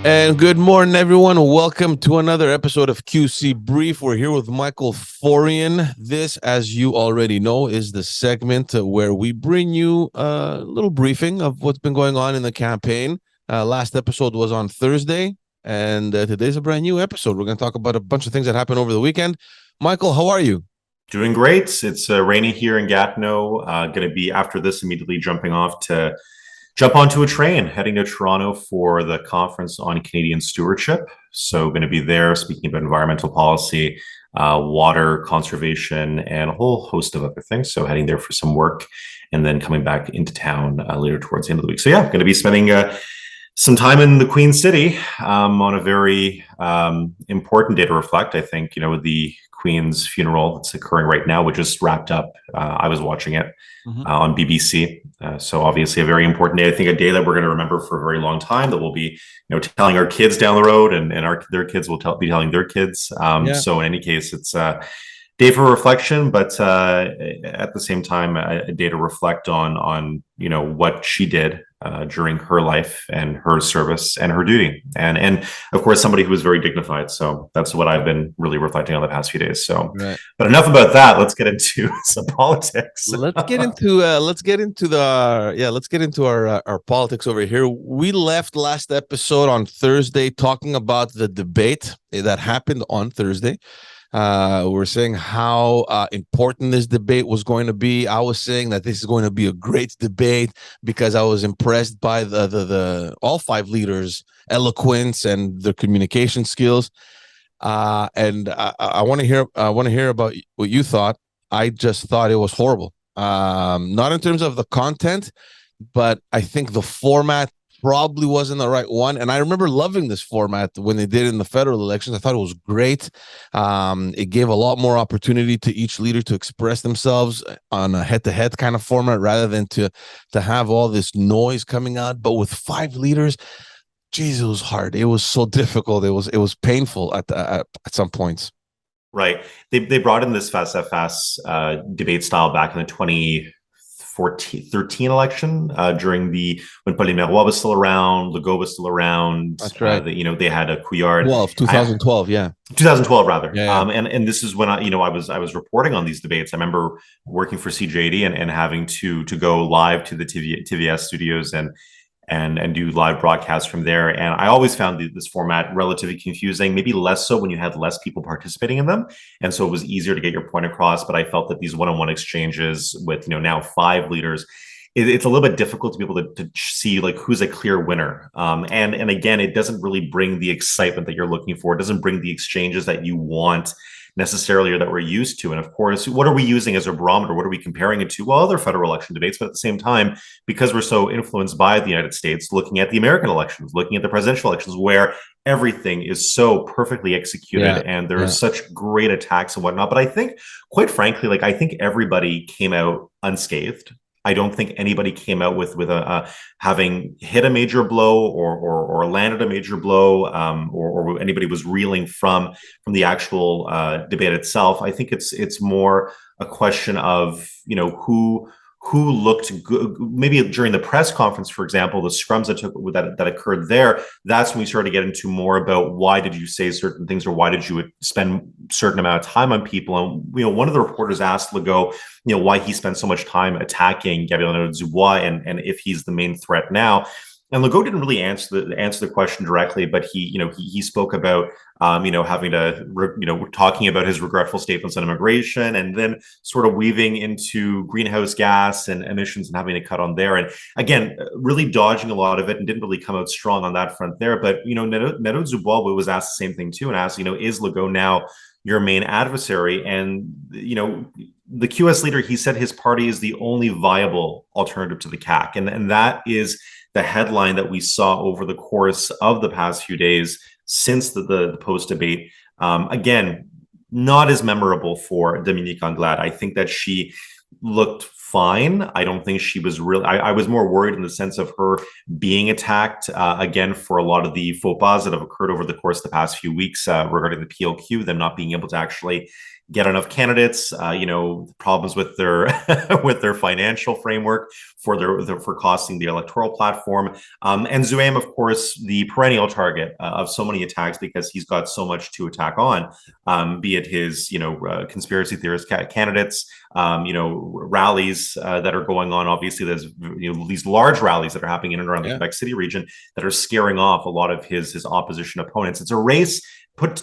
And good morning, everyone. Welcome to another episode of QC Brief. We're here with Michael Forian. This, as you already know, is the segment where we bring you a little briefing of what's been going on in the campaign. Last episode was on Thursday, and today's a brand new episode. We're going to talk about a bunch of things that happened over the weekend. Michael, how are you? Doing great. It's rainy here in Gatineau. Going to be after this immediately jump onto a train heading to Toronto for the conference on Canadian stewardship. So going to be there speaking about environmental policy, water conservation, and a whole host of other things. So heading there for some work and then coming back into town later towards the end of the week. So yeah, going to be spending some time in the Queen City on a very important day to reflect. I think, with the Queen's funeral that's occurring right now, which just wrapped up. I was watching it on BBC. So obviously a very important day. I think a day that we're going to remember for a very long time, that we'll be, telling our kids down the road, and their kids will be telling their kids. Yeah. So in any case, it's a day for reflection, but at the same time, a day to reflect on what she did during her life and her service and her duty, and of course somebody who was very dignified. So that's what I've been really reflecting on the past few days. So, Right. But enough about that. Let's get into some politics. Let's get into our politics over here. We left last episode on Thursday talking about the debate that happened on Thursday. We're saying how important this debate was going to be. I was saying that this is going to be a great debate because I was impressed by the all five leaders' eloquence and their communication skills. And I want to hear about what you thought. I just thought it was horrible. Not in terms of the content, but I think the format probably wasn't the right one. And I remember loving this format when they did in the federal elections. I thought it was great. It gave a lot more opportunity to each leader to express themselves on a head-to-head kind of format rather than to have all this noise coming out. But with five leaders, geez, it was hard. It was so difficult. It was painful at some points. Right. They brought in this face-à-face debate style back in the 2013 election during when Paul Marois was still around, Legault was still around. That's right. They had a Couillard. 2012, yeah. 2012 rather. Yeah. And this is when I was reporting on these debates. I remember working for CJD and having to go live to the TVS studios and do live broadcasts from there. And I always found this format relatively confusing, maybe less so when you had less people participating in them. And so it was easier to get your point across. But I felt that these one-on-one exchanges with, now five leaders, it's a little bit difficult to be able to see like who's a clear winner. And again, it doesn't really bring the excitement that you're looking for. It doesn't bring the exchanges that you want necessarily or that we're used to. And of course, what are we using as a barometer? What are we comparing it to? Well, other federal election debates, but at the same time, because we're so influenced by the United States, looking at the American elections, looking at the presidential elections, where everything is so perfectly executed and there's such great attacks and whatnot. But I think, quite frankly, I think everybody came out unscathed. I don't think anybody came out with a having hit a major blow or landed a major blow, or anybody was reeling from the actual debate itself. I think it's more a question of who looked good. Maybe during the press conference, for example, the scrums that occurred there, that's when we started to get into more about why did you say certain things or why did you spend a certain amount of time on people. And one of the reporters asked Legault, why he spent so much time attacking Gabriel Nadeau-Dubois and if he's the main threat now. And Legault didn't really answer the question directly, but he spoke about having to talking about his regretful statements on immigration, and then sort of weaving into greenhouse gas and emissions and having to cut on there. And again, really dodging a lot of it and didn't really come out strong on that front there. But Nadeau-Dubois was asked the same thing too, and asked, is Legault now your main adversary? And the QS leader, he said his party is the only viable alternative to the CAQ, and that is the headline that we saw over the course of the past few days since the post debate. Again, not as memorable for Dominique Anglade. I think that she looked fine. I don't think she was really, I was more worried in the sense of her being attacked again for a lot of the faux pas that have occurred over the course of the past few weeks regarding the PLQ, them not being able to actually get enough candidates, problems with their with their financial framework for costing the electoral platform. And Zuaim, of course, the perennial target of so many attacks because he's got so much to attack on, be it his conspiracy theorist candidates, rallies that are going on. Obviously, there's these large rallies that are happening in and around the Quebec City region that are scaring off a lot of his opposition opponents. It's a race.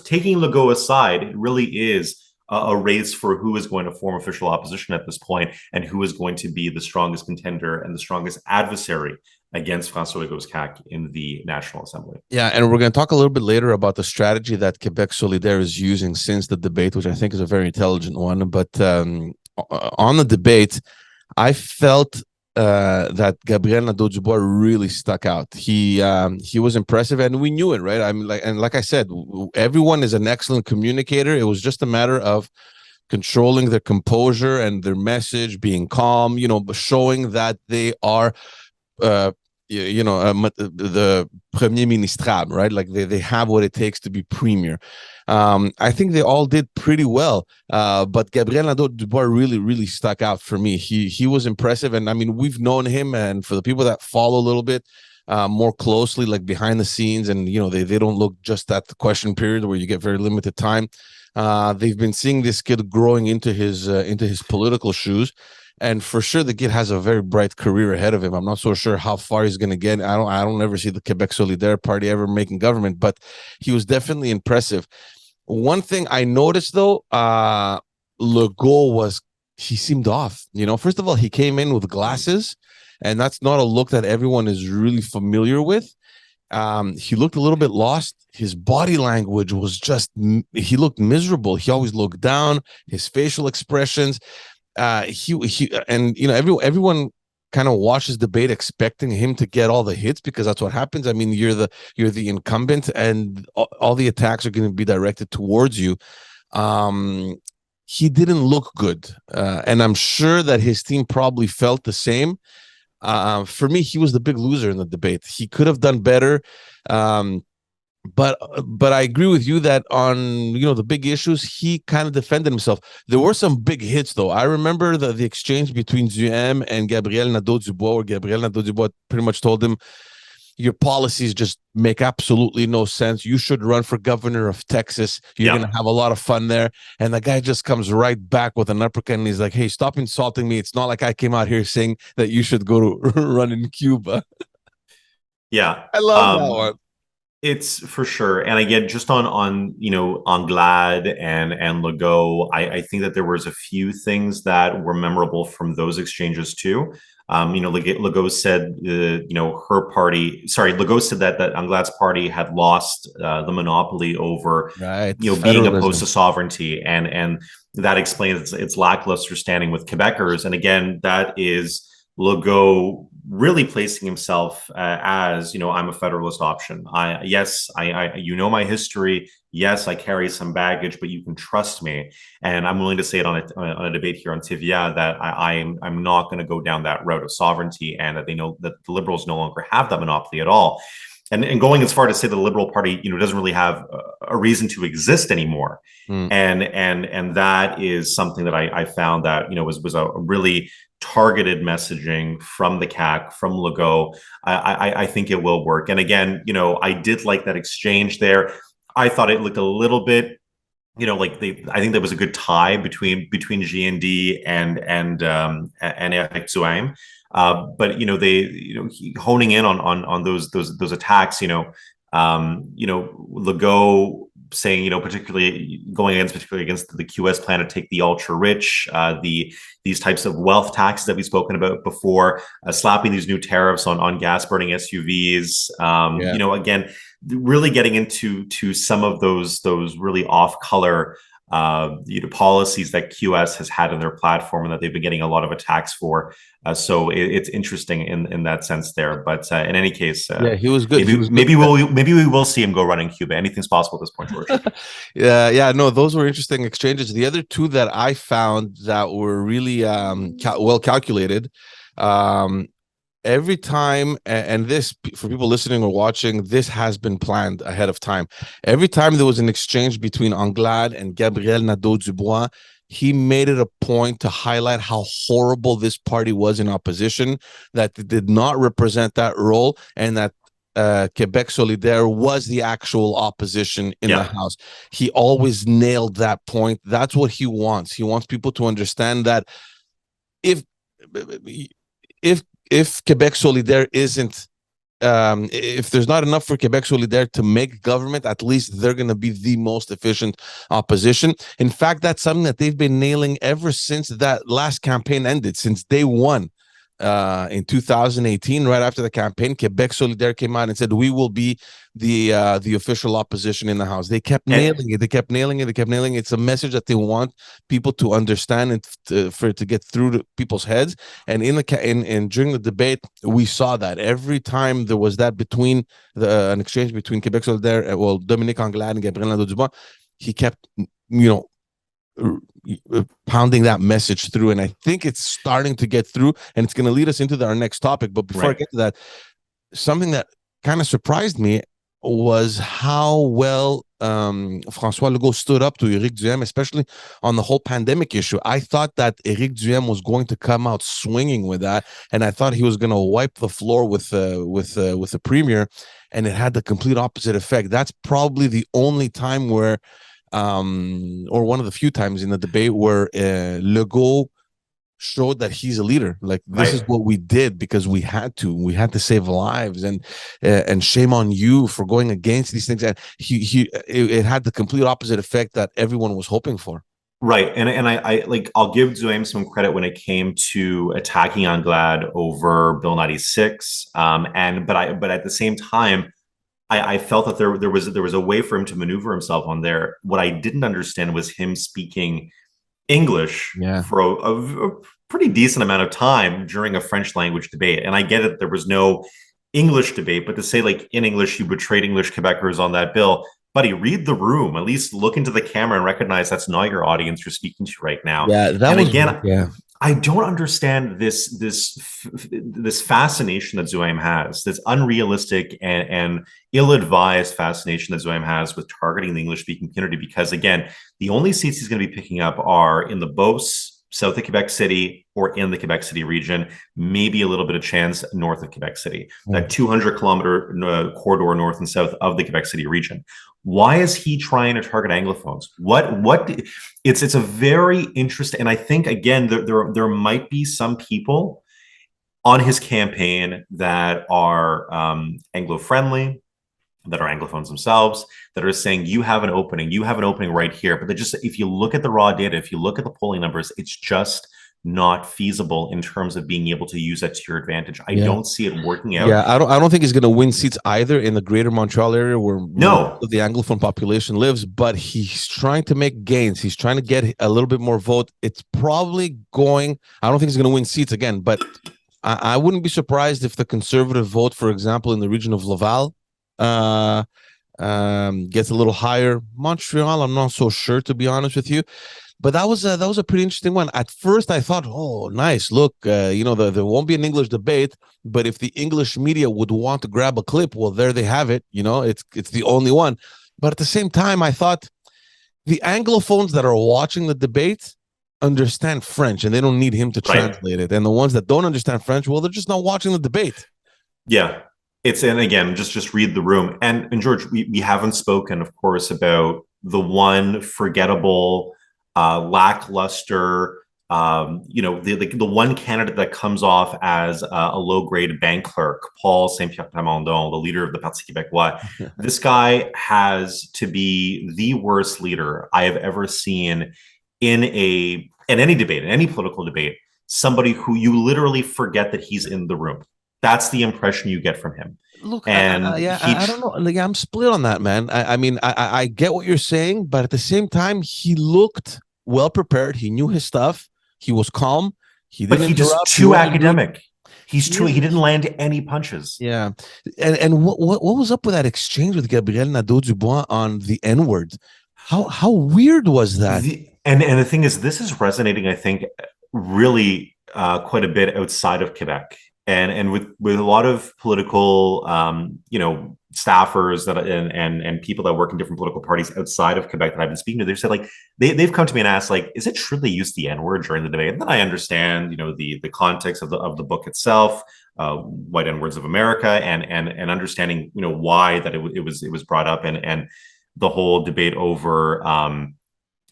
Taking Legault aside, it really is a race for who is going to form official opposition at this point and who is going to be the strongest contender and the strongest adversary against François Legault's CAQ in the National Assembly. Yeah, and we're going to talk a little bit later about the strategy that Quebec Solidaire is using since the debate, which I think is a very intelligent one. But on the debate, I felt that Gabriel Nadeau-Dubois really stuck out. He was impressive, and we knew it, right? I mean, like I said, everyone is an excellent communicator. It was just a matter of controlling their composure and their message, being calm, showing that they are the premier ministrable, right? Like they have what it takes to be premier. I think they all did pretty well, but Gabriel Nadeau-Dubois really stuck out for me. He was impressive, and I mean, we've known him, and for the people that follow a little bit more closely, like behind the scenes, and they don't look just at the question period where you get very limited time. They've been seeing this kid growing into his political shoes. And for sure, the kid has a very bright career ahead of him. I'm not so sure how far he's going to get. I don't ever see the Quebec Solidaire Party ever making government, but he was definitely impressive. One thing I noticed though, Legault he seemed off. First of all, he came in with glasses, and that's not a look that everyone is really familiar with. He looked a little bit lost. His body language was he looked miserable. He always looked down. His facial expressions. Everyone kind of watches debate expecting him to get all the hits because that's what happens. I mean, you're the incumbent, and all the attacks are going to be directed towards you. He didn't look good, and I'm sure that his team probably felt the same. For me, he was the big loser in the debate. He could have done better. But I agree with you that on the big issues, he kind of defended himself. There were some big hits though. I remember the exchange between Zuaim and Gabriel Nadeau-Dubois, where Gabriel Nadeau-Dubois pretty much told him, your policies just make absolutely no sense. You should run for governor of Texas. You're going to have a lot of fun there. And the guy just comes right back with an uppercut, and he's like, hey, stop insulting me. It's not like I came out here saying that you should go to run in Cuba. Yeah. I love that one. It's for sure. And again, just on Anglade and Legault, I think that there was a few things that were memorable from those exchanges too. Legault said, Legault said that Anglade's party had lost the monopoly over, being opposed to sovereignty. And that explains its lackluster standing with Quebecers. And again, that is Legault really placing himself as, I'm a federalist option. I my history. Yes, I carry some baggage, but you can trust me. And I'm willing to say it on a debate here on TVA that I'm not going to go down that route of sovereignty, and that they know that the Liberals no longer have that monopoly at all. And going as far to say the Liberal Party, doesn't really have a reason to exist anymore. And that is something that I found that, was a really targeted messaging from the CAQ, from Legault. I think it will work. And again, I did like that exchange there. I thought it looked a little bit, I think there was a good tie between GND and Eric Zuaim. But honing in on those attacks, Legault saying, particularly against the QS plan to take the ultra rich, these types of wealth taxes that we've spoken about before, slapping these new tariffs on gas burning SUVs. Again, really getting into some of those really off color policies that QS has had in their platform, and that they've been getting a lot of attacks for. So it's interesting in that sense there. But in any case, he was good. Maybe we will see him go running Cuba. Anything's possible at this point, George. No, those were interesting exchanges. The other two that I found that were really well calculated. every time, and this, for people listening or watching, this has been planned ahead of time. Every time there was an exchange between Anglade and Gabriel Nadeau-Dubois, he made it a point to highlight how horrible this party was in opposition, that it did not represent that role, and that Quebec Solidaire was the actual opposition in the House. He always nailed that point. That's what he wants. He wants people to understand that if if Quebec Solidaire isn't, if there's not enough for Quebec Solidaire to make government, at least they're going to be the most efficient opposition. In fact, that's something that they've been nailing ever since that last campaign ended, since day one. In 2018, right after the campaign, Quebec Solidaire came out and said, we will be the official opposition in the House. They kept nailing it. They kept nailing it. They kept nailing it. It's a message that they want people to understand and for it to get through to people's heads. And during the debate, we saw that every time there was that between an exchange between Quebec Solidaire, Dominique Anglade and Gabriel Nadeau-Dubois, he kept, pounding that message through, and I think it's starting to get through, and it's going to lead us into our next topic. But before I get to that, something that kind of surprised me was how well François Legault stood up to Éric Duhaime, especially on the whole pandemic issue. I thought that Éric Duhaime was going to come out swinging with that, and I thought he was going to wipe the floor with the premier, and it had the complete opposite effect. That's probably the only time where or one of the few times in the debate where Legault showed that he's a leader. Like, this is what we did because we had to save lives, and shame on you for going against these things. And it had the complete opposite effect that everyone was hoping for. Right. And I like, I'll give Duhaime some credit when it came to attacking Anglade over Bill 96. But at the same time, I felt that there was a way for him to maneuver himself on there. What I didn't understand was him speaking English for a pretty decent amount of time during a French language debate. And I get it, there was no English debate, but to say, like, in English, you betrayed English Quebecers on that bill, buddy, read the room. At least look into the camera and recognize that's not your audience you're speaking to right now. I don't understand this fascination that Duhaime has, this unrealistic and ill-advised fascination that Duhaime has with targeting the English-speaking community. Because, again, the only seats he's going to be picking up are in the Beauce, south of Quebec City, or in the Quebec City region, maybe a little bit of chance north of Quebec City, that 200-kilometer corridor north and south of the Quebec City region. Why is he trying to target Anglophones? It's a very interesting, and I think, again, there might be some people on his campaign that are Anglo-friendly, that are Anglophones themselves, that are saying, you have an opening right here. But if you look at the raw data, if you look at the polling numbers, it's just not feasible in terms of being able to use that to your advantage. I don't see it working out. I don't think he's going to win seats either in the greater Montreal area where the Anglophone population lives, but he's trying to make gains. He's trying to get a little bit more vote. It's probably going, I don't think he's going to win seats again, but I wouldn't be surprised if the conservative vote, for example, in the region of Laval, gets a little higher. Montreal, I'm not so sure, to be honest with you. But that was a pretty interesting one. At first, I thought, oh, nice. Look, there won't be an English debate, but if the English media would want to grab a clip, well, there they have it. It's the only one. But at the same time, I thought the Anglophones that are watching the debate understand French, and they don't need him to translate it. And the ones that don't understand French, well, they're just not watching the debate. Yeah. And again, just read the room. And George, we haven't spoken, of course, about the one forgettable, lackluster, the one candidate that comes off as a low-grade bank clerk, Paul Saint-Pierre Plamondon, the leader of the Parti Québécois. This guy has to be the worst leader I have ever seen in any debate, in any political debate. Somebody who you literally forget that he's in the room. That's the impression you get from him. Look, I don't know. Like, I'm split on that, man. I mean, I get what you're saying, but at the same time, he looked well prepared. He knew his stuff. He was calm. He just too academic. He didn't land any punches. Yeah. And what was up with that exchange with Gabriel Nadeau-Dubois on the N-word? How weird was that? And the thing is, this is resonating, I think, really quite a bit outside of Quebec. and with a lot of political staffers that and people that work in different political parties outside of Quebec that I've been speaking to, they've said like they've come to me and asked like, is it true they used the N-word during the debate? And then I understand the context of the book itself, White N-words of America, and understanding why that it was brought up, and the whole debate over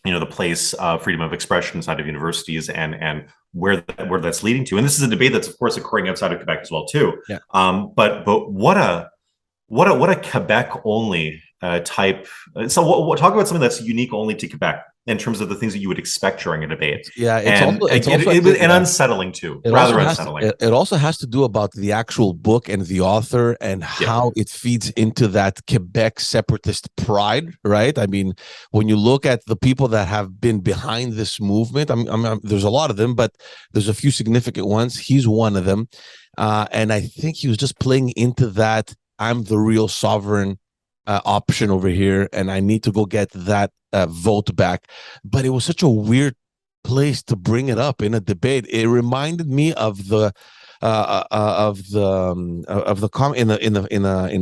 the place of freedom of expression inside of universities, and where that's leading to. And this is a debate that's of course occurring outside of Quebec as well too. Yeah. But what a Quebec only type. So talk about something that's unique only to Quebec in terms of the things that you would expect during a debate. Yeah, and unsettling too, rather unsettling. It also has to do about the actual book and the author and how it feeds into that Quebec separatist pride, right? I mean, when you look at the people that have been behind this movement, there's a lot of them, but there's a few significant ones. He's one of them. And I think he was just playing into that I'm the real sovereign option over here, and I need to go get that vote back. But it was such a weird place to bring it up in a debate. It reminded me of the in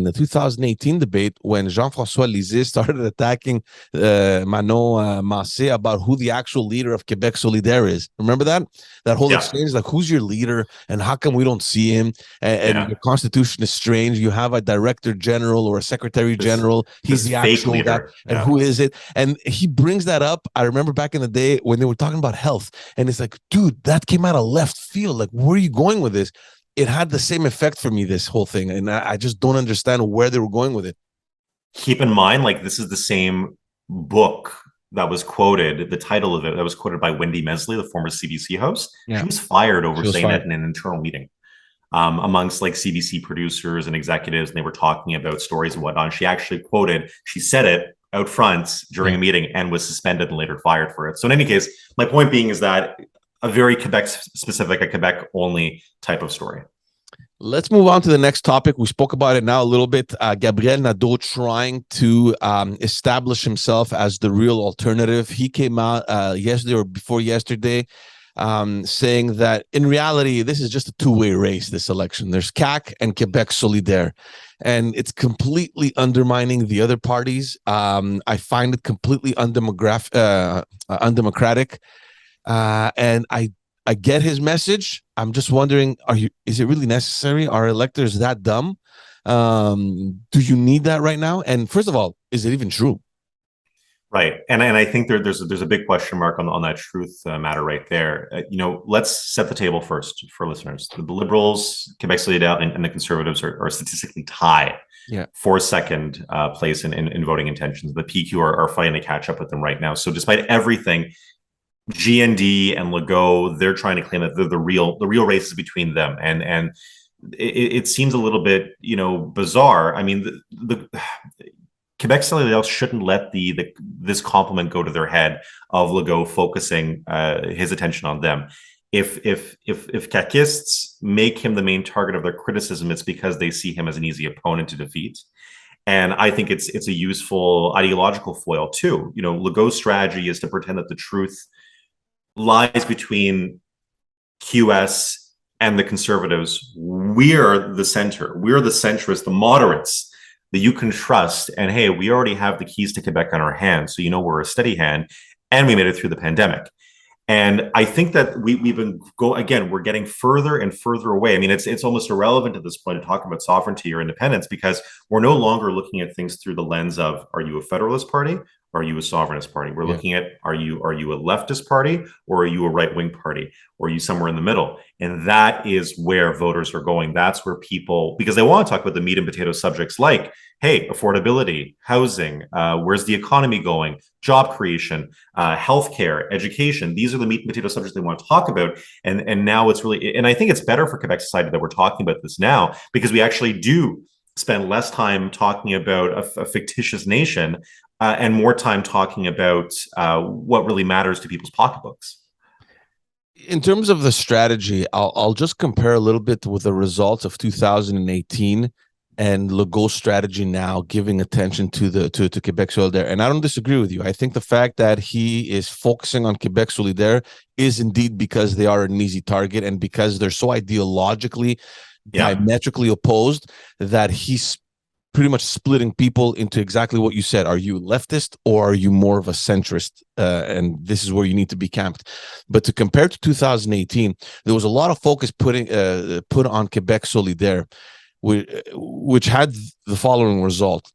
the 2018 debate when Jean-François Lisée started attacking Manon Massé about who the actual leader of Quebec Solidaire is. Remember that whole exchange, like who's your leader and how come we don't see him? And your constitution is strange. You have a director general or a secretary general. He's the actual guy, and who is it? And he brings that up. I remember back in the day when they were talking about health, and it's like, dude, that came out of left field. Like, where are you going with this? It had the same effect for me, this whole thing, and I just don't understand where they were going with it. Keep in mind, like, this is the same book that was quoted, the title of it, that was quoted by Wendy Mesley, the former CBC host. She was fired over saying that in an internal meeting amongst like CBC producers and executives, and they were talking about stories and whatnot. She said it out front during a meeting and was suspended and later fired for it. So in any case, my point being is that a very Quebec specific, a Quebec only type of story. Let's move on to the next topic. We spoke about it now a little bit. Gabriel Nadeau trying to establish himself as the real alternative. He came out yesterday or before yesterday saying that in reality, this is just a two-way race, this election. There's CAQ and Quebec Solidaire, and it's completely undermining the other parties. I find it completely undemocratic. And I get his message. I'm just wondering, is it really necessary? Are electors that dumb? Do you need that right now? And first of all, is it even true? Right. And I think there's a big question mark on that truth matter right there. Let's set the table first for listeners. The Liberals, Quebec Solidaire, and the Conservatives are statistically tied for second place in voting intentions. The PQ are fighting to catch up with them right now. So despite everything, GND and Legault, they're trying to claim that the real race is between them, and it seems a little bit bizarre. I mean, the Quebec Solidaire shouldn't let this compliment go to their head of Legault focusing his attention on them. If CAQists make him the main target of their criticism, it's because they see him as an easy opponent to defeat. And I think it's a useful ideological foil too. Legault's strategy is to pretend that the truth lies between QS and the Conservatives. We're the center. We're the centrists, the moderates that you can trust. And hey, we already have the keys to Quebec on our hands, so we're a steady hand, and we made it through the pandemic. And I think that we've been we're getting further and further away. I mean, it's almost irrelevant at this point to talk about sovereignty or independence, because we're no longer looking at things through the lens of, are you a federalist party? Or are you a sovereignist party? We're looking at, are you a leftist party, or are you a right-wing party, or are you somewhere in the middle? And that is where voters are going. That's where people, because they want to talk about the meat and potato subjects like, hey, affordability, housing, where's the economy going, job creation, healthcare, education. These are the meat and potato subjects they want to talk about. And now it's really, and I think it's better for Quebec society that we're talking about this now, because we actually do spend less time talking about a fictitious nation and more time talking about what really matters to people's pocketbooks. In terms of the strategy, I'll just compare a little bit with the results of 2018. and Legault's strategy now giving attention to Quebec Solidaire. And I don't disagree with you. I think the fact that he is focusing on Quebec Solidaire is indeed because they are an easy target and because they're so ideologically diametrically opposed that he's pretty much splitting people into exactly what you said. Are you leftist or are you more of a centrist? And this is where you need to be camped. But to compare to 2018, there was a lot of focus put on Quebec Solidaire, which had the following result.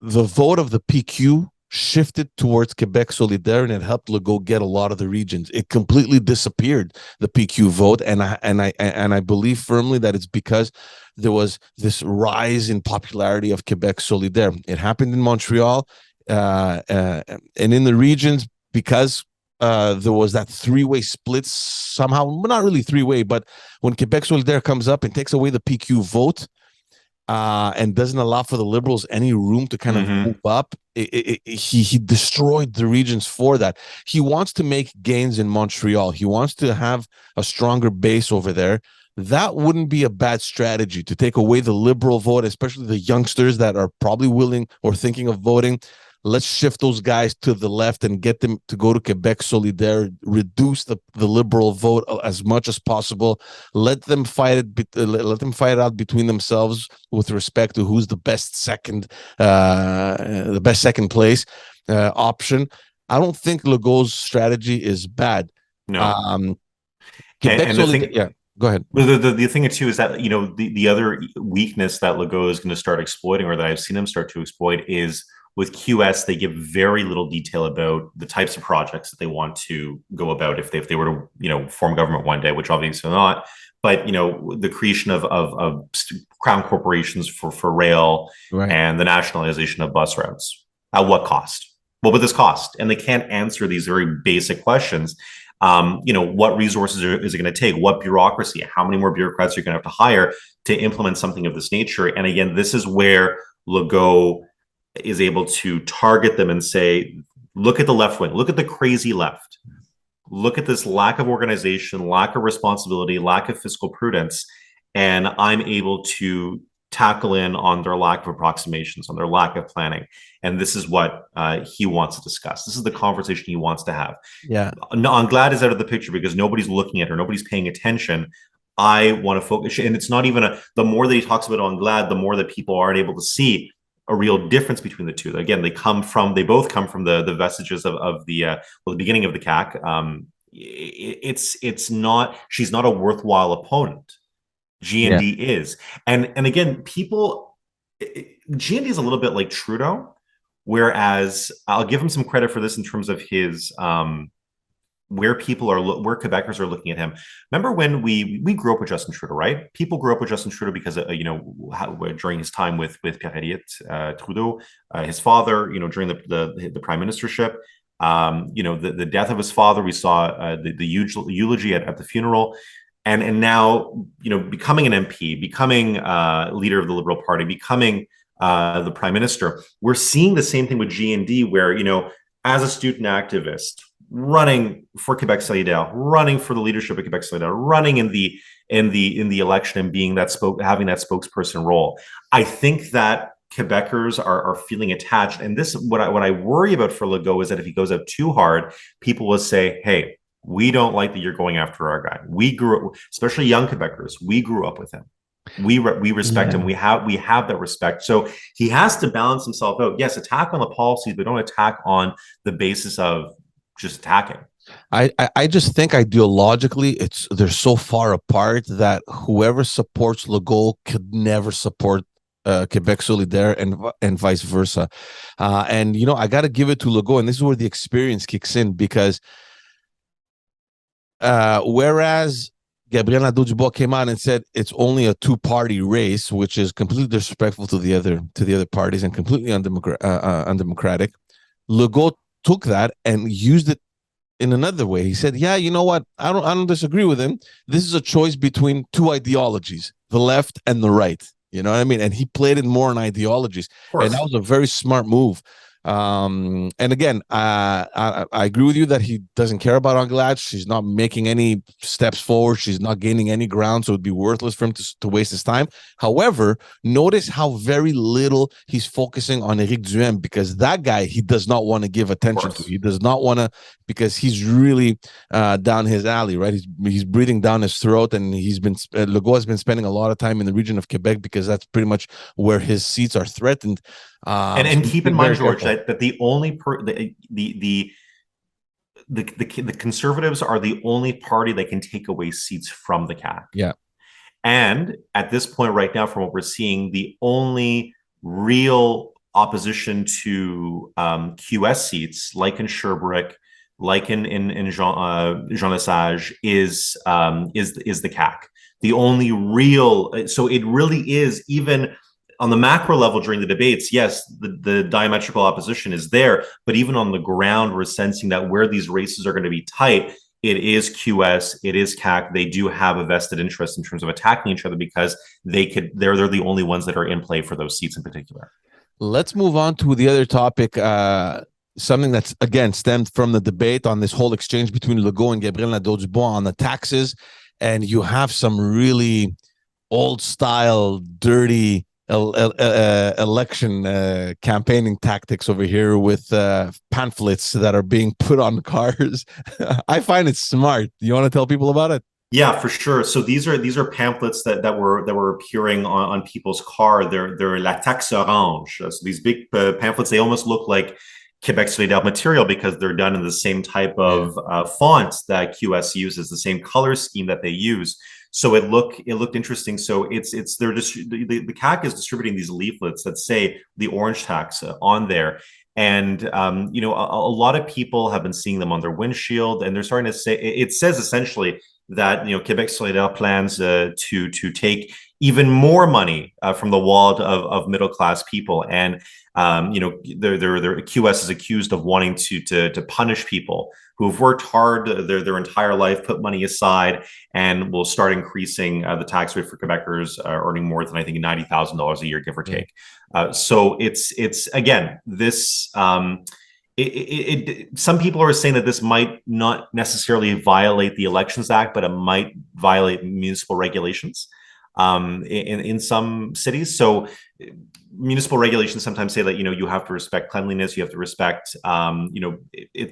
The vote of the PQ shifted towards Quebec Solidaire, and it helped Legault get a lot of the regions. It completely disappeared, the PQ vote, and I believe firmly that it's because there was this rise in popularity of Quebec Solidaire. It happened in Montreal, and in the regions because there was that three-way split somehow, not really three-way, but when Quebec Solidaire comes up and takes away the PQ vote, and doesn't allow for the Liberals any room to kind of move up. He destroyed the regions for that. He wants to make gains in Montreal. He wants to have a stronger base over there. That wouldn't be a bad strategy to take away the Liberal vote, especially the youngsters that are probably willing or thinking of voting. Let's shift those guys to the left and get them to go to Quebec Solidaire, reduce the Liberal vote as much as possible. Let them fight it out between themselves with respect to who's the best second place option. I don't think Legault's strategy is bad. No. Quebec Solidaire, yeah. Go ahead. The thing too is that the other weakness that Legault is going to start exploiting, or that I've seen him start to exploit, is with QS, they give very little detail about the types of projects that they want to go about if they were to form government one day, which obviously not. But the creation of crown corporations for rail, right, and the nationalization of bus routes. At what cost? What would this cost? And they can't answer these very basic questions. What resources is it going to take? What bureaucracy? How many more bureaucrats are you going to have to hire to implement something of this nature? And again, this is where Legault is able to target them and say, look at the left wing, look at the crazy left, look at this lack of organization, lack of responsibility, lack of fiscal prudence, and I'm able to tackle in on their lack of approximations, on their lack of planning. And this is what he wants to discuss. This is the conversation he wants to have. Yeah. Anglade is out of the picture because nobody's looking at her, nobody's paying attention. I want to focus, and it's not even the more that he talks about Anglade, the more that people aren't able to see a real difference between the two. Again, they both come from the vestiges of the beginning of the CAQ. It's not, she's not a worthwhile opponent. GND is, and again, GND is a little bit like Trudeau, whereas I'll give him some credit for this in terms of his where Quebecers are looking at him. Remember when we grew up with Justin Trudeau, right? People grew up with Justin Trudeau because during his time with Pierre Trudeau, his father, during the prime ministership, the death of his father, we saw the eulogy at the funeral. And now, becoming an MP, becoming leader of the Liberal Party, becoming the prime minister, we're seeing the same thing with GND, where, as a student activist, running for Quebec Solidaire, running for the leadership of Quebec Solidaire, running in the election and being having that spokesperson role. I think that Quebecers are feeling attached, and this what I worry about for Legault is that if he goes out too hard, people will say, "Hey, we don't like that you're going after our guy. We grew up, especially young Quebecers, we grew up with him. We respect him. We have that respect." So he has to balance himself out. Yes, attack on the policies, but don't attack on the basis of just attacking. I just think ideologically they're so far apart that whoever supports Legault could never support Quebec Solidaire and vice versa. And I got to give it to Legault, and this is where the experience kicks in, because whereas Gabriel Nadeau-Dubois came out and said it's only a two-party race, which is completely disrespectful to the other parties and completely undemocratic, Legault took that and used it in another way. He said, "Yeah, you know what? I don't disagree with him. This is a choice between two ideologies, the left and the right." You know what I mean? And he played it more on ideologies, and that was a very smart move. And again, I agree with you that he doesn't care about Anglade. She's not making any steps forward. She's not gaining any ground, so it'd be worthless for him to waste his time. However, notice how very little he's focusing on Eric Duhem, because that guy he does not want to give attention to. He does not want to, because he's really down his alley, right? He's breathing down his throat, and Legault has been spending a lot of time in the region of Quebec because that's pretty much where his seats are threatened. And keep in mind, George, that the only the Conservatives are the only party that can take away seats from the CAQ. Yeah. And at this point right now, from what we're seeing, the only real opposition to QS seats, like in Sherbrooke, like in Jean Lesage, is the CAQ. The only real, so it really is, even on the macro level during the debates, yes, the diametrical opposition is there, but even on the ground, we're sensing that where these races are going to be tight, it is QS, it is CAQ. They do have a vested interest in terms of attacking each other because they're the only ones that are in play for those seats in particular. Let's move on to the other topic. Something that's, again, stemmed from the debate on this whole exchange between Legault and Gabriel Nadeau-Dubois on the taxes. And you have some really old style, dirty election campaigning tactics over here with pamphlets that are being put on cars. I find it smart. You want to tell people about it? Yeah, for sure. So these are pamphlets that were appearing on people's car. They're La Taxe Orange. So these big pamphlets, they almost look like Quebec Solidaire material because they're done in the same type of font that QS uses, the same color scheme that they use. So it looked interesting. So they're just the CAQ is distributing these leaflets that say the orange tax on there. And a lot of people have been seeing them on their windshield, and they're starting to say, it says essentially that Quebec Solidaire plans to take even more money from the wallet of middle class people, and their QS is accused of wanting to punish people who have worked hard their entire life, put money aside, and will start increasing the tax rate for Quebecers earning more than, I think, $90,000 a year, give or take. So it's again this. Some people are saying that this might not necessarily violate the Elections Act, but it might violate municipal regulations in some cities. So municipal regulations sometimes say that you have to respect cleanliness, you have to respect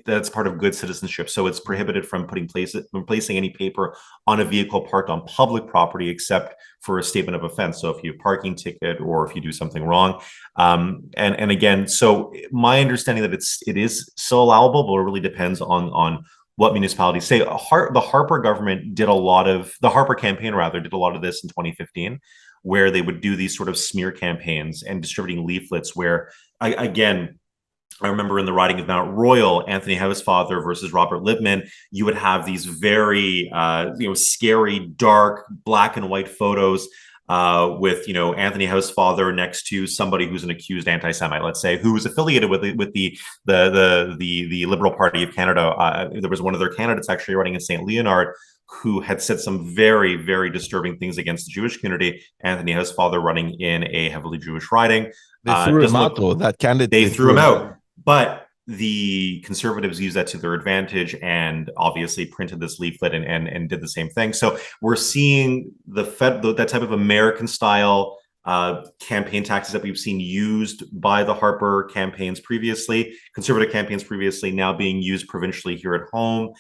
that's part of good citizenship. So it's prohibited from placing any paper on a vehicle parked on public property except for a statement of offense. So if you have a parking ticket or if you do something wrong, and again, so my understanding that it is still allowable, but it really depends on what municipalities say. The Harper government did a lot of the Harper campaign did a lot of this in 2015, where they would do these sort of smear campaigns and distributing leaflets where, again, I remember in the riding of Mount Royal, Anthony Housefather versus Robert Libman, you would have these very, scary, dark, black and white photos with Anthony Housefather next to somebody who's an accused anti-Semite, let's say, who was affiliated with the Liberal Party of Canada. There was one of their candidates actually running in St. Leonard who had said some very, very disturbing things against the Jewish community. Anthony Housefather running in a heavily Jewish riding. They threw him out, though. That candidate. They threw him out. But the Conservatives used that to their advantage and obviously printed this leaflet and did the same thing. So we're seeing that type of American style campaign tactics that we've seen used by the Harper campaigns previously, Conservative campaigns previously, now being used provincially here at home.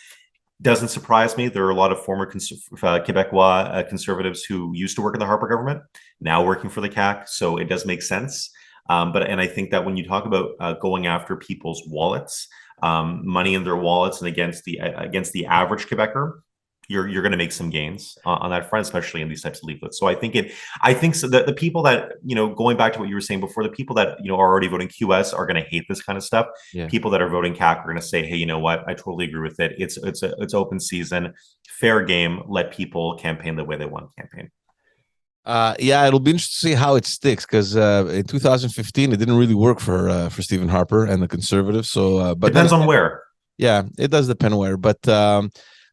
Doesn't surprise me. There are a lot of former Quebecois Conservatives who used to work in the Harper government, now working for the CAQ. So it does make sense. And I think that when you talk about going after people's wallets, money in their wallets, and against the average Quebecer, you're going to make some gains on that front, especially in these types of leaflets. So I think so that the people that, going back to what you were saying before, the people that, are already voting QS are going to hate this kind of stuff. Yeah. People that are voting CAQ are going to say, hey, you know what? I totally agree with it. It's open season, fair game. Let people campaign the way they want to campaign. It'll be interesting to see how it sticks, because in 2015 it didn't really work for Stephen Harper and the Conservatives. So, but depends on where. Yeah, it does depend where. But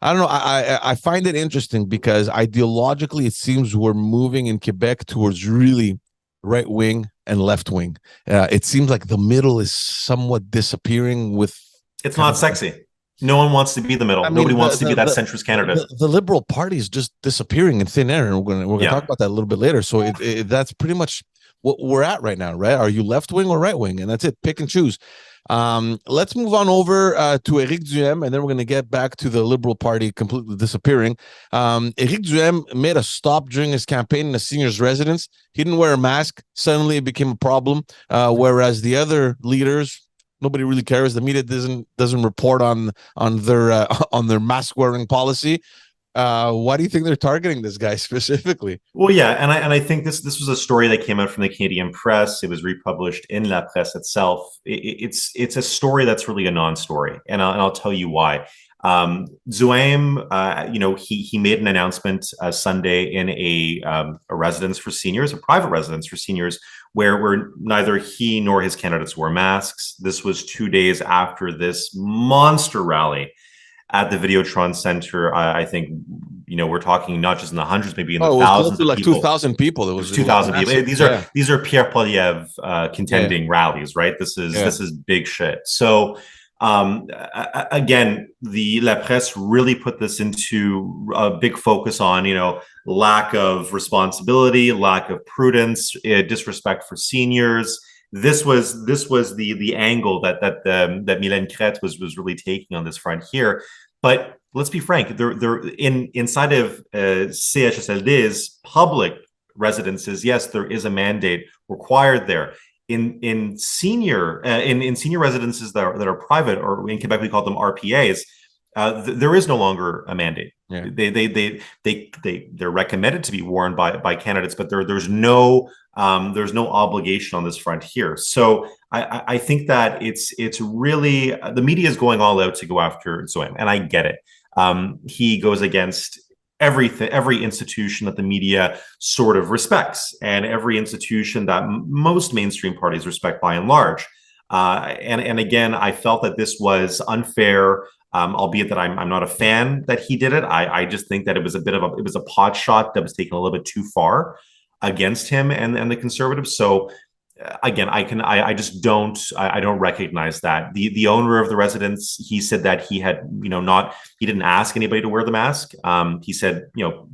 I don't know. I find it interesting because ideologically it seems we're moving in Quebec towards really right wing and left wing. It seems like the middle is somewhat disappearing with. It's not sexy. No one wants to be the middle. I mean, Nobody wants to be that centrist candidate. The Liberal Party is just disappearing in thin air, and we're gonna talk about that a little bit later. So that's pretty much what we're at right now, right? Are you left wing or right wing? And that's it. Pick and choose. Let's move on over to Éric Duhaime, and then we're going to get back to the Liberal Party completely disappearing. Éric Duhaime made a stop during his campaign in a senior's residence. He didn't wear a mask. Suddenly it became a problem, whereas the other leaders, nobody really cares. The media doesn't report on their mask wearing policy. Why do you think they're targeting this guy specifically? Well, yeah, and I think this was a story that came out from the Canadian press. It was republished in La Presse itself. It's a story that's really a non-story, and I'll tell you why. Duhaime, he made an announcement Sunday in a residence for seniors, a private residence for seniors, where neither he nor his candidates wore masks. This was 2 days after this monster rally at the Videotron Center. I think, we're talking not just in the hundreds, maybe in the thousands of like people. 2,000 people. It was 2,000 people. These are Pierre Poilievre contending rallies, right? This is big shit. So again, the La Presse really put this into a big focus on, lack of responsibility, lack of prudence, disrespect for seniors. This was the angle that Mylène Crête was really taking on this front here. But let's be frank, they're inside of CHSLD's public residences. Yes, there is a mandate required there. In senior residences that are private, or in Quebec we call them RPAs, there is no longer a mandate. Yeah. They're recommended to be worn by candidates, but there's no obligation on this front here. So I think that it's really the media is going all out to go after Duhaime, and I get it. He goes against every institution that the media sort of respects, and every institution that most mainstream parties respect by and large. And again, I felt that this was unfair. Albeit that I'm not a fan that he did it. I just think that it was a pot shot that was taken a little bit too far against him and the Conservatives. So again, I just don't recognize that. The owner of the residence, he said that he had, he didn't ask anybody to wear the mask. He said,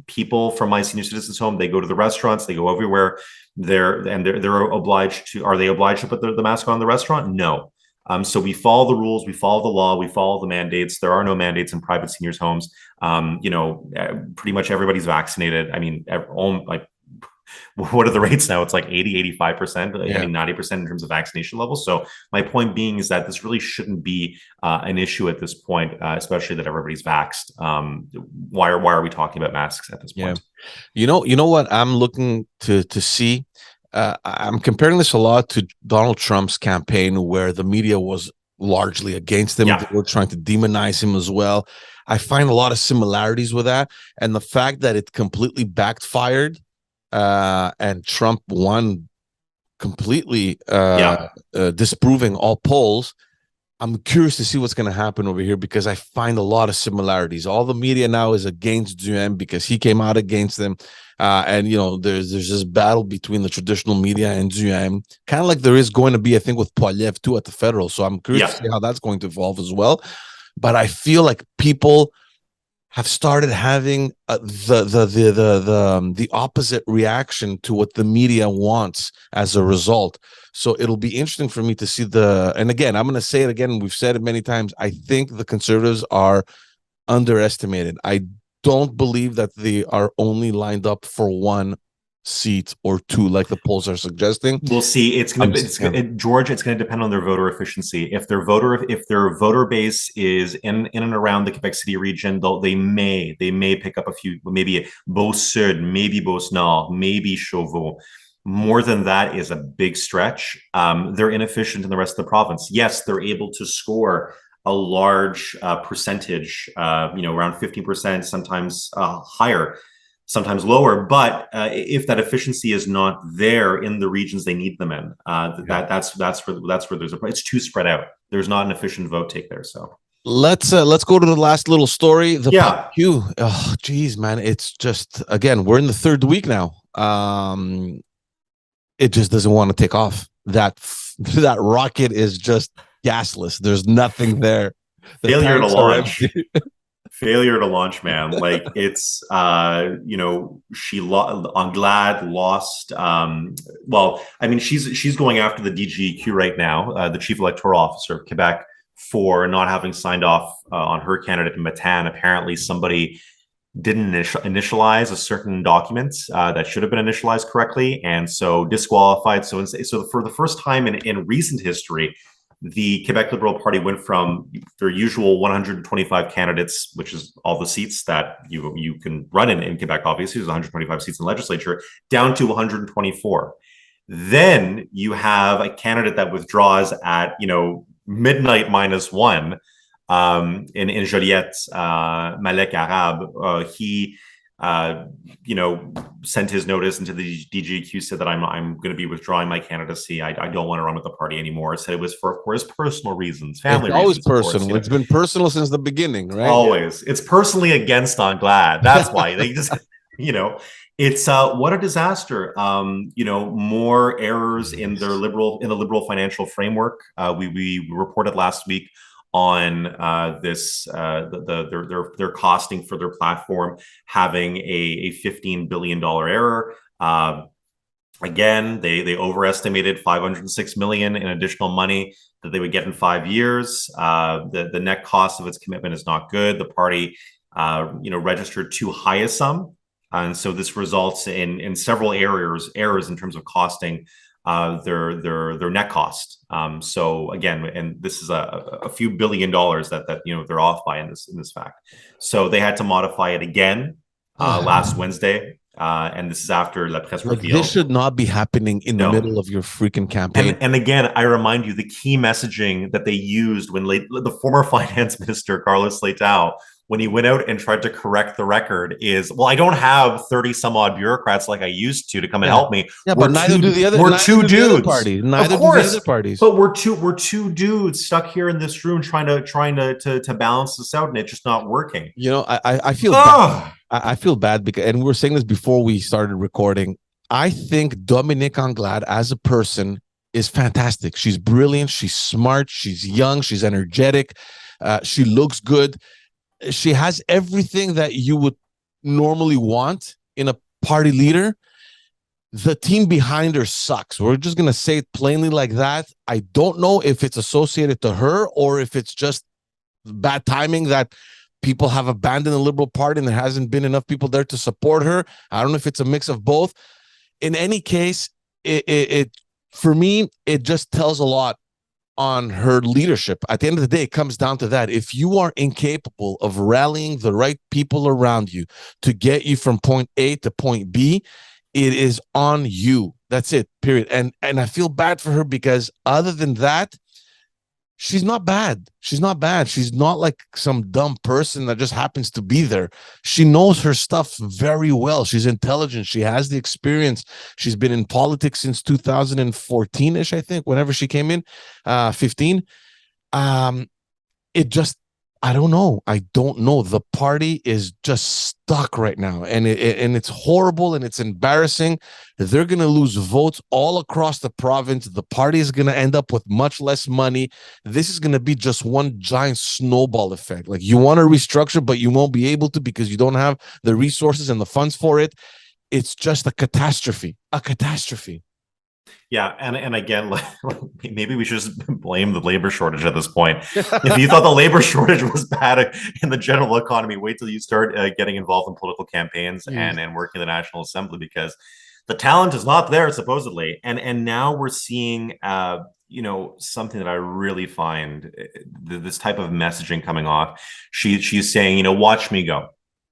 people from my senior citizens home, they go to the restaurants, they go everywhere. They're obliged to, are they obliged to put the mask on in the restaurant? No. So we follow the rules, we follow the law, we follow the mandates. There are no mandates in private seniors' homes. Pretty much everybody's vaccinated. I mean, what are the rates now? It's like 80-85%, yeah. I mean 90% in terms of vaccination levels. So my point being is that this really shouldn't be an issue at this point, especially that everybody's vaxxed. Why are we talking about masks at this point? Yeah. You know what I'm looking to see? I'm comparing this a lot to Donald Trump's campaign, where the media was largely against him. Yeah. They were trying to demonize him as well. I find a lot of similarities with that. And the fact that it completely backfired and Trump won completely, disproving all polls. I'm curious to see what's going to happen over here, because I find a lot of similarities. All the media now is against Duhaime because he came out against them. And, there's this battle between the traditional media and Duhaime, kind of like there is going to be, I think, with Poilievre too at the federal. So I'm curious to see how that's going to evolve as well. But I feel like people have started having the opposite reaction to what the media wants as a result. So it'll be interesting for me to see and again, I'm going to say it again, we've said it many times, I think the Conservatives are underestimated. I don't believe that they are only lined up for one seat or two like the polls are suggesting. We'll see. George, it's going to depend on their voter efficiency. If their voter base is in and around the Quebec City region, they may pick up a few, maybe Beau-Sud, maybe Beauce-Nord, maybe Chauveau. More than that is a big stretch. They're inefficient in the rest of the province. Yes, they're able to score a large percentage, around 50%, sometimes higher, sometimes lower. But if that efficiency is not there in the regions they need them in, that's where there's it's too spread out. There's not an efficient vote take there. So let's go to the last little story. The PQ. Oh, geez, man, it's just, again, we're in the third week now. it just doesn't want to take off. That rocket is just gasless. There's nothing there. The Failure to tanks are launch. empty. Failure to launch, man. Like it's Anglade lost. Well, I mean, she's going after the DGEQ right now, the chief electoral officer of Quebec, for not having signed off on her candidate Matan. Apparently somebody didn't initialize a certain document that should have been initialized correctly, and so disqualified. So for the first time in recent history, the Quebec Liberal Party went from their usual 125 candidates, which is all the seats that you can run in Quebec, obviously, there's 125 seats in the legislature, down to 124. Then you have a candidate that withdraws at, midnight -1, in Joliette, Malek Arab. He sent his notice into the DGEQ, said that I'm going to be withdrawing my candidacy. I don't want to run with the party anymore. Said it was for, of course, personal reasons, family reasons. Always personal. Course, it's been personal since the beginning, right? Always. It's personally against Anglade. That's why they just, it's what a disaster. More errors in the liberal financial framework. We reported last week on their costing for their platform having a $15 billion error. Again, they overestimated $506 million in additional money that they would get in 5 years. The net cost of its commitment is not good. The party, registered too high a sum, and so this results in several errors in terms of costing their net cost. So again, and this is a few $1 billion that they're off by in this fact. So they had to modify it again last Wednesday. And this is after La Presse revealed. This should not be happening in the middle of your freaking campaign. And again, I remind you, the key messaging that they used when the former finance minister, Carlos Leitao, when he went out and tried to correct the record is, well, I don't have 30 some odd bureaucrats like I used to come and help me. Yeah, but neither do the other parties. Neither do the other parties. But we're two dudes stuck here in this room trying to balance this out, and it's just not working. I feel bad. I feel bad because, and we were saying this before we started recording, I think Dominique Anglade as a person is fantastic. She's brilliant. She's smart. She's young. She's energetic. She looks good. She has everything that you would normally want in a party leader. The team behind her sucks. We're just going to say it plainly like that. I don't know if it's associated to her or if it's just bad timing that people have abandoned the Liberal Party and there hasn't been enough people there to support her. I don't know if it's a mix of both. In any case, it for me, it just tells a lot on her leadership. At the end of the day, it comes down to that. If you are incapable of rallying the right people around you to get you from point A to point B, it is on you. That's it, period. And I feel bad for her because other than that, she's not bad. She's not bad. She's not like some dumb person that just happens to be there. She knows her stuff very well. She's intelligent. She has the experience. She's been in politics since 2014-ish, I think, whenever she came in, 15. It just, I don't know. I don't know. The party is just stuck right now, and it's horrible and it's embarrassing. They're going to lose votes all across the province. The party is going to end up with much less money. This is going to be just one giant snowball effect. Like, you want to restructure, but you won't be able to because you don't have the resources and the funds for it. It's just a catastrophe. A catastrophe. Yeah, and again, maybe we should just blame the labor shortage at this point. If you thought the labor shortage was bad in the general economy, wait till you start getting involved in political campaigns and working in the National Assembly, because the talent is not there, supposedly. And now we're seeing, something that I really find this type of messaging coming off. She's saying, watch me go.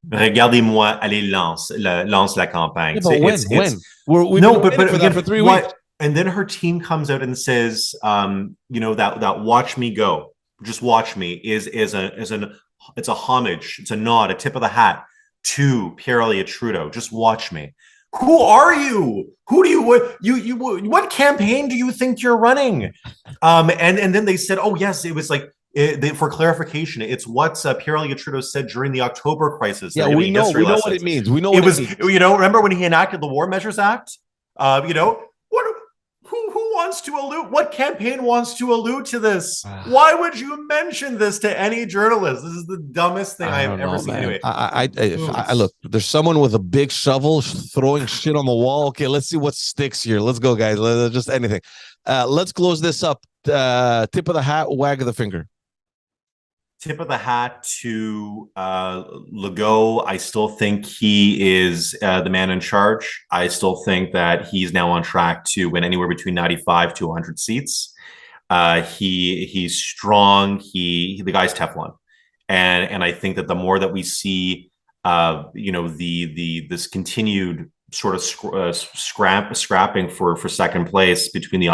Regardez-moi aller lance la campagne. Yeah, but when? We've been waiting for that for 3 weeks. And then her team comes out and says, that watch me go, just watch me it's a homage, it's a nod, a tip of the hat to Pierre-Elliott Trudeau. Just watch me. Who are you? What campaign do you think you're running? And then they said, oh yes, it was like, for clarification, it's what Pierre-Elliott Trudeau said during the October crisis. Yeah, we know what it means. We know it means. Remember when he enacted the War Measures Act? wants to allude? What campaign wants to allude to this? Why would you mention this to any journalist? This is the dumbest thing I have ever seen. Man. Anyway, I look. There's someone with a big shovel throwing shit on the wall. Okay, let's see what sticks here. Let's go, guys. Just anything. Let's close this up. Tip of the hat, wag of the finger. Tip of the hat to Legault. I still think he is the man in charge. I still think that he's now on track to win anywhere between 95 to 100 seats. He's strong. The guy's Teflon, and I think that the more that we see, this continued sort of scrapping for second place between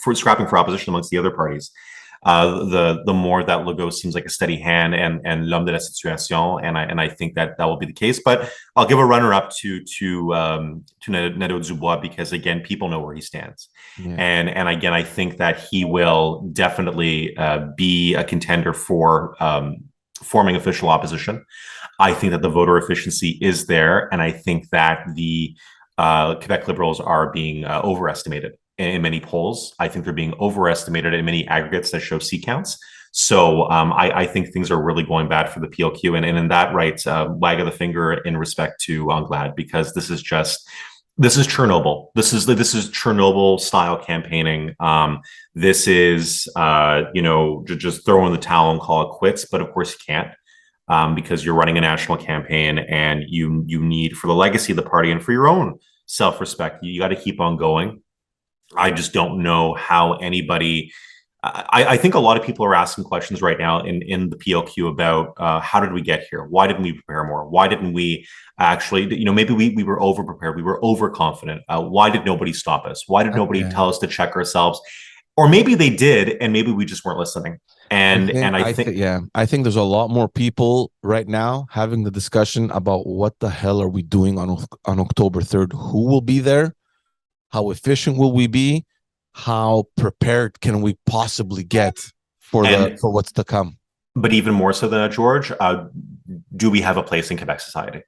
for scrapping for opposition amongst the other parties. The more that Legault seems like a steady hand and l'homme de la situation, and I think that will be the case. But I'll give a runner up to Nadeau-Dubois because again, people know where he stands, and again, I think that he will definitely be a contender for forming official opposition. I think that the voter efficiency is there, and I think that the Quebec Liberals are being overestimated in many polls. I think they're being overestimated in many aggregates that show seat counts. So I think things are really going bad for the PLQ. And in that right, wag of the finger in respect to Anglade, because this is Chernobyl. This is Chernobyl style campaigning. This is, just throw in the towel and call it quits. But of course you can't, because you're running a national campaign and you need, for the legacy of the party and for your own self-respect, you got to keep on going. I just don't know how anybody. I think a lot of people are asking questions right now in the PLQ about how did we get here? Why didn't we prepare more? Why didn't we actually? Maybe we were over prepared. We were overconfident. Why did nobody stop us? Why did nobody tell us to check ourselves? Or maybe they did, and maybe we just weren't listening. I think there's a lot more people right now having the discussion about what the hell are we doing on October 3rd? Who will be there? How efficient will we be? How prepared can we possibly get for what's to come? But even more so than that, George, do we have a place in Quebec society?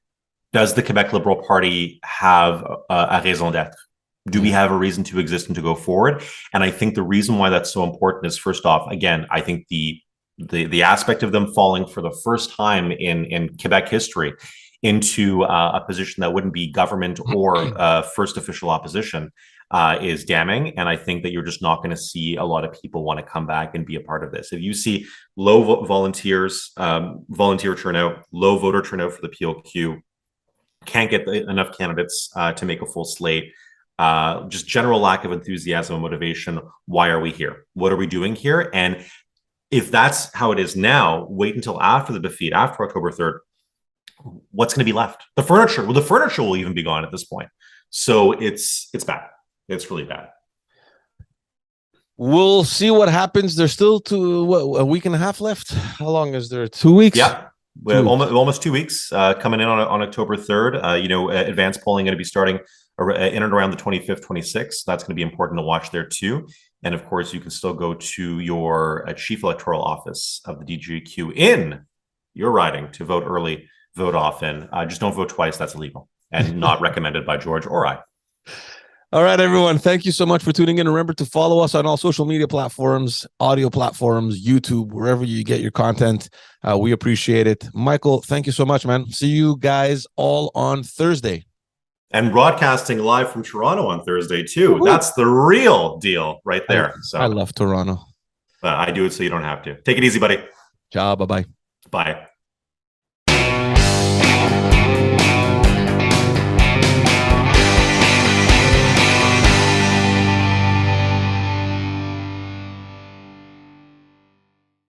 Does the Quebec Liberal Party have a raison d'être? Do we have a reason to exist and to go forward? And I think the reason why that's so important is, first off, again, I think the aspect of them falling for the first time in Quebec history into a position that wouldn't be government or first official opposition is damning. And I think that you're just not going to see a lot of people want to come back and be a part of this. If you see low volunteer turnout, low voter turnout for the PLQ, can't get enough candidates to make a full slate, just general lack of enthusiasm and motivation. Why are we here? What are we doing here? And if that's how it is now, wait until after the defeat, after October 3rd, what's going to be left? The furniture will even be gone at this point. So it's bad. It's really bad. We'll see what happens. There's still a week and a half left. How long is there? 2 weeks? Yeah. Almost 2 weeks coming in on October 3rd. Advanced polling going to be starting in and around the 25th, 26th. That's going to be important to watch there too. And of course, you can still go to your chief electoral office of the DGQ in your riding to vote early, vote often. Just don't vote twice. That's illegal and not recommended by George or I. All right, everyone. Thank you so much for tuning in. Remember to follow us on all social media platforms, audio platforms, YouTube, wherever you get your content. We appreciate it. Michael, thank you so much, man. See you guys all on Thursday. And broadcasting live from Toronto on Thursday, too. Woo-hoo. That's the real deal right there. I love Toronto. I do it so you don't have to. Take it easy, buddy. Ciao. Bye-bye. Bye.